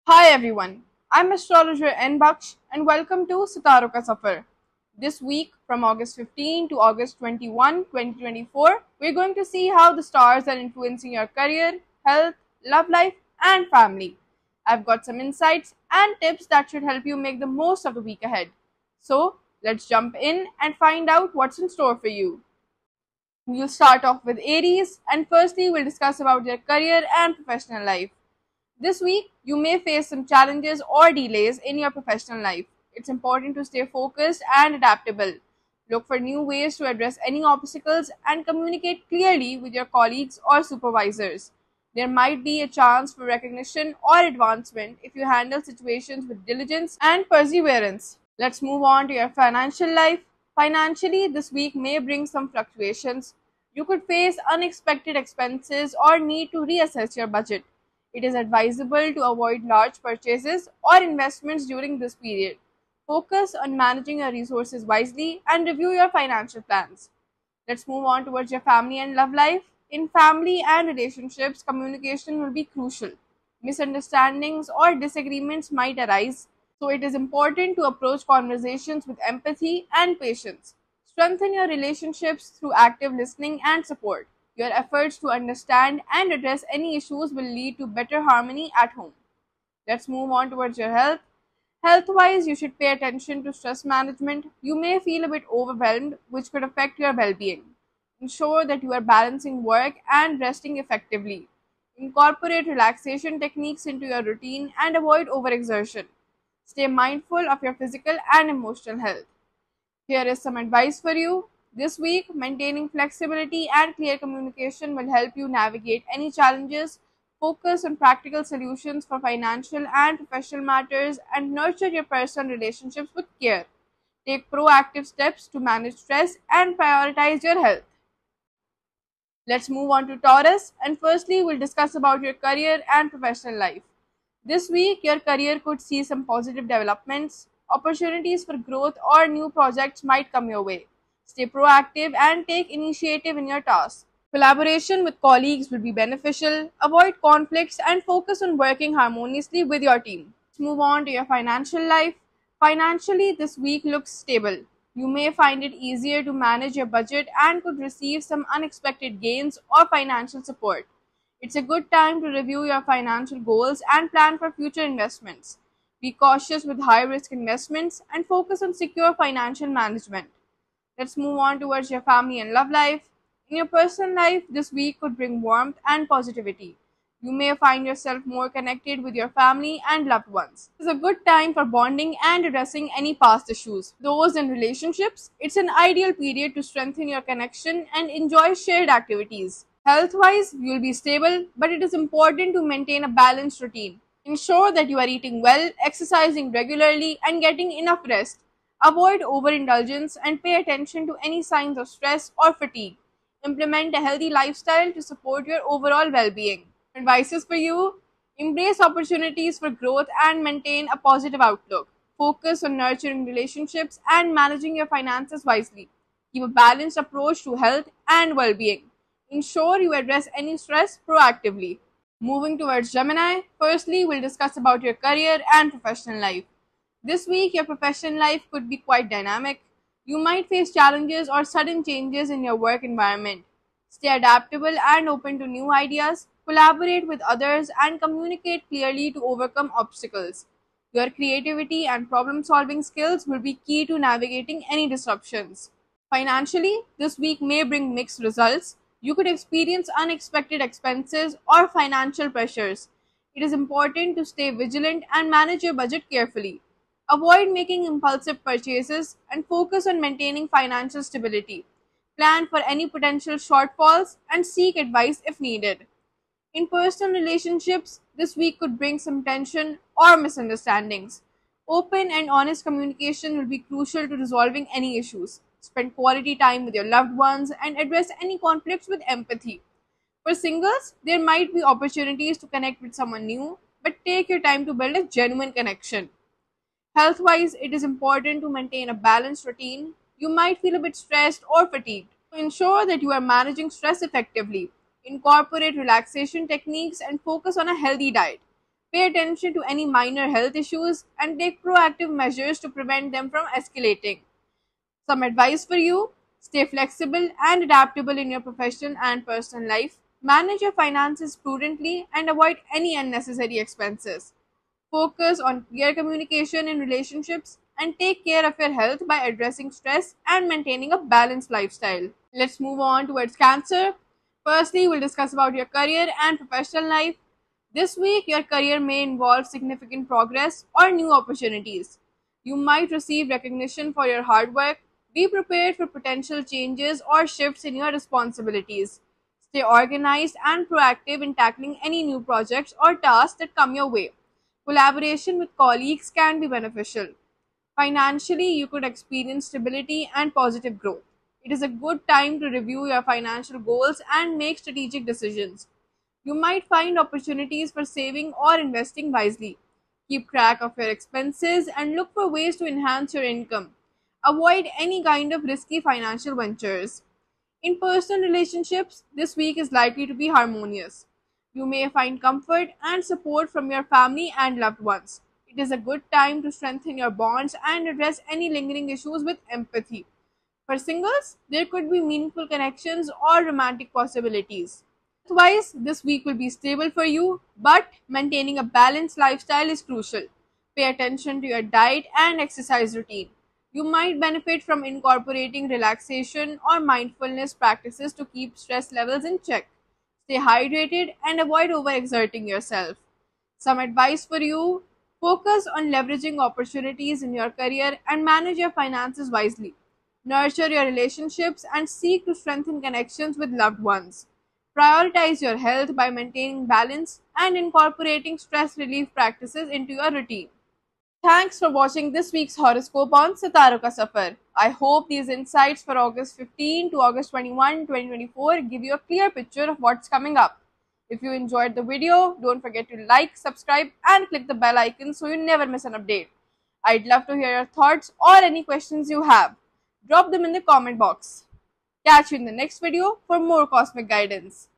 Hi everyone, I'm astrologer N Baksh and welcome to Sitaro Ka Safar. This week from August 15 to August 21, 2024, we're going to see how the stars are influencing your career, health, love life and family. I've got some insights and tips that should help you make the most of the week ahead. So, let's jump in and find out what's in store for you. We'll start off with Aries and firstly we'll discuss about their career and professional life. This week, you may face some challenges or delays in your professional life. It's important to stay focused and adaptable. Look for new ways to address any obstacles and communicate clearly with your colleagues or supervisors. There might be a chance for recognition or advancement if you handle situations with diligence and perseverance. Let's move on to your financial life. Financially, this week may bring some fluctuations. You could face unexpected expenses or need to reassess your budget. It is advisable to avoid large purchases or investments during this period. Focus on managing your resources wisely and review your financial plans. Let's move on towards your family and love life. In family and relationships, communication will be crucial. Misunderstandings or disagreements might arise, so it is important to approach conversations with empathy and patience. Strengthen your relationships through active listening and support. Your efforts to understand and address any issues will lead to better harmony at home. Let's move on towards your health. Health wise, you should pay attention to stress management. You may feel a bit overwhelmed, which could affect your well being. Ensure that you are balancing work and resting effectively. Incorporate relaxation techniques into your routine and avoid overexertion. Stay mindful of your physical and emotional health. Here is some advice for you. This week, maintaining flexibility and clear communication will help you navigate any challenges. Focus on practical solutions for financial and professional matters and nurture your personal relationships with care. Take proactive steps to manage stress and prioritize your health. Let's move on to Taurus and firstly we'll discuss about your career and professional life. This week your career could see some positive developments. Opportunities for growth or new projects might come your way. Stay proactive and take initiative in your tasks. Collaboration with colleagues will be beneficial. Avoid conflicts and focus on working harmoniously with your team. Let's move on to your financial life. Financially, this week looks stable. You may find it easier to manage your budget and could receive some unexpected gains or financial support. It's a good time to review your financial goals and plan for future investments. Be cautious with high risk investments and focus on secure financial management. Let's move on towards your family and love life. In your personal life, this week could bring warmth and positivity. You may find yourself more connected with your family and loved ones. It's a good time for bonding and addressing any past issues. Those in relationships, it's an ideal period to strengthen your connection and enjoy shared activities. Health wise, you'll be stable, but it is important to maintain a balanced routine. Ensure that you are eating well, exercising regularly, and getting enough rest. Avoid overindulgence and pay attention to any signs of stress or fatigue. Implement a healthy lifestyle to support your overall well being. Advices for you: embrace opportunities for growth and maintain a positive outlook. Focus on nurturing relationships and managing your finances wisely. Keep a balanced approach to health and well being. Ensure you address any stress proactively. Moving towards Gemini, firstly, we'll discuss about your career and professional life. This week, your professional life could be quite dynamic. You might face challenges or sudden changes in your work environment. Stay adaptable and open to new ideas. Collaborate with others and communicate clearly to overcome obstacles. Your creativity and problem solving skills will be key to navigating any disruptions. Financially, this week may bring mixed results. You could experience unexpected expenses or financial pressures. It is important to stay vigilant and manage your budget carefully. Avoid making impulsive purchases and focus on maintaining financial stability. Plan for any potential shortfalls and seek advice if needed. In personal relationships, this week could bring some tension or misunderstandings. Open and honest communication will be crucial to resolving any issues. Spend quality time with your loved ones and address any conflicts with empathy. For singles, there might be opportunities to connect with someone new, but take your time to build a genuine connection. Health wise, it is important to maintain a balanced routine. You might feel a bit stressed or fatigued. To ensure that you are managing stress effectively, incorporate relaxation techniques and focus on a healthy diet. Pay attention to any minor health issues and take proactive measures to prevent them from escalating. Some advice for you: stay flexible and adaptable in your professional and personal life. Manage your finances prudently and avoid any unnecessary expenses. Focus on clear communication in relationships and take care of your health by addressing stress and maintaining a balanced lifestyle. Let's move on towards Cancer. Firstly, we'll discuss about your career and professional life. This week, your career may involve significant progress or new opportunities. You might receive recognition for your hard work. Be prepared for potential changes or shifts in your responsibilities. Stay organized and proactive in tackling any new projects or tasks that come your way. Collaboration with colleagues can be beneficial. Financially, you could experience stability and positive growth. It is a good time to review your financial goals and make strategic decisions. You might find opportunities for saving or investing wisely. Keep track of your expenses and look for ways to enhance your income. Avoid any kind of risky financial ventures. In personal relationships, this week is likely to be harmonious. You may find comfort and support from your family and loved ones. It is a good time to strengthen your bonds and address any lingering issues with empathy. For singles, there could be meaningful connections or romantic possibilities. Otherwise, this week will be stable for you, but maintaining a balanced lifestyle is crucial. Pay attention to your diet and exercise routine. You might benefit from incorporating relaxation or mindfulness practices to keep stress levels in check. Stay hydrated and avoid overexerting yourself. Some advice for you: focus on leveraging opportunities in your career and manage your finances wisely. Nurture your relationships and seek to strengthen connections with loved ones. Prioritize your health by maintaining balance and incorporating stress relief practices into your routine. Thanks for watching this week's horoscope on Sitaro Ka Safar. I hope these insights for August 15 to August 21, 2024 give you a clear picture of what's coming up. If you enjoyed the video, don't forget to like, subscribe and click the bell icon so you never miss an update. I'd love to hear your thoughts or any questions you have. Drop them in the comment box. Catch you in the next video for more cosmic guidance.